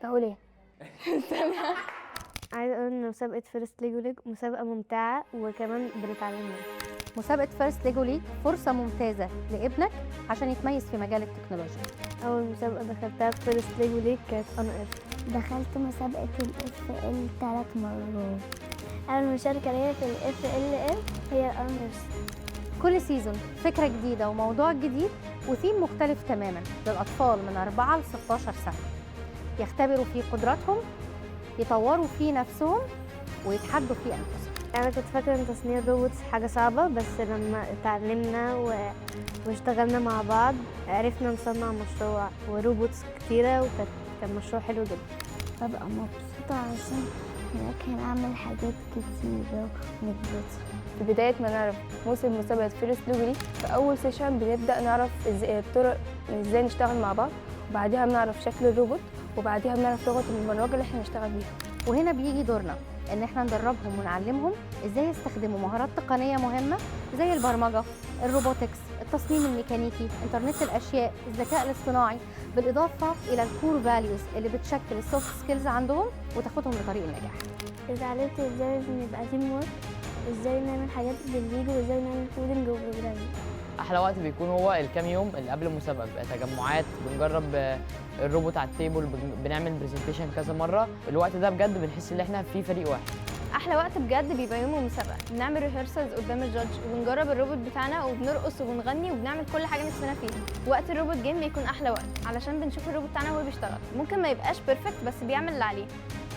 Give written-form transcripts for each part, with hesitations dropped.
تقول ايه؟ عايزه اقول ان مسابقه فيرست ليجو ليج مسابقه ممتعه وكمان بنتعلم منها. مسابقة فيرست ليجو ليج فرصة ممتازة لابنك عشان يتميز في مجال التكنولوجيا. اول مسابقه دخلتها في فيرست ليجو ليج كانت انا دخلت مسابقة ال FL 3 مرات. أول مشاركة ليا في ال FLL هي الأنرس. كل سيزون فكرة جديدة وموضوع جديد وثيم مختلف تماما للأطفال من 4 ل 16 سنة، يختبروا فيه قدراتهم، يطوروا فيه نفسهم، ويتحدوا فيه أنفسهم. انا كنت فاكره ان تصنيع الروبوتس حاجه صعبه، بس لما اتعلمنا واشتغلنا مع بعض عرفنا نصنع مشروع وروبوتس كتيره، كان مشروع حلو جدا. ببقى مبسوطة عشان هناك هنعمل حاجات كتيرة ونتبسط. في بداية ما نعرف موسم مسابقة فيرست ليجو ليج، في أول سيشن بنبدأ نعرف ازاي نشتغل مع بعض، وبعديها بنعرف شكل الروبوت، وبعديها بنعرف لغة البرمجة اللي احنا نشتغل بيها. وهنا بيجي دورنا ان احنا ندربهم ونعلمهم ازاي يستخدموا مهارات تقنية مهمة زي البرمجة، الروبوتكس، التصميم الميكانيكي، انترنت الاشياء، الذكاء الاصطناعي، بالاضافة الى الكور فاليوز اللي بتشكل السوفت سكيلز عندهم وتاخدهم لطريق النجاح. اتعلمت ازاي نبقى تيم وورك، ازاي نعمل حاجات بالفيديو، وازاي نعمل كودنج وبروجرامينج. احلى وقت بيكون هو الكام يوم اللي قبل المسابقه، بيبقى تجمعات، بنجرب الروبوت على التيبل، بنعمل برزنتيشن كذا مره. الوقت ده بجد بنحس ان احنا في فريق واحد. أحلى وقت بجد بيبقى يوم المسابقة، بنعمل ريهرسلز قدام الجادج، وبنجرب الروبوت بتاعنا، وبنرقص وبنغني وبنعمل كل حاجة نفسنا فيها. وقت الروبوت جيم بيكون أحلى وقت علشان بنشوف الروبوت بتاعنا وهو بيشتغل. ممكن ما يبقاش بيرفكت بس بيعمل اللي عليه،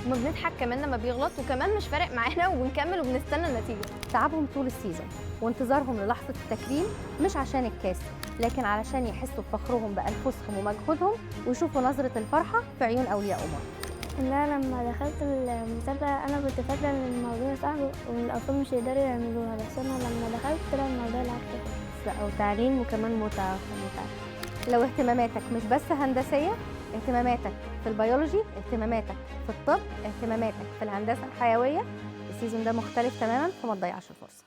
وما بنضحك كمان لما بيغلط، وكمان مش فارق معانا وبنكمل وبنستنى النتيجة. تعبهم طول السيزون وانتظارهم للحظة التكريم مش عشان الكاس، لكن علشان يحسوا بفخرهم بأنفسهم ومجهودهم ويشوفوا نظرة الفرحة في عيون أولياء أمورهم. ان انا لما دخلت المسابقة انا كنت فاكرة ان الموضوع صعب وان الاطفال مش هيقدروا يعملوها، بس انا لما دخلت طلع الموضوع العكس. لا، وتعليم وكمان متعه. لو اهتماماتك مش بس هندسية، اهتماماتك في البيولوجي، اهتماماتك في الطب، اهتماماتك في الهندسة الحيوية، السيزون ده مختلف تماما، فما تضيعش الفرصة.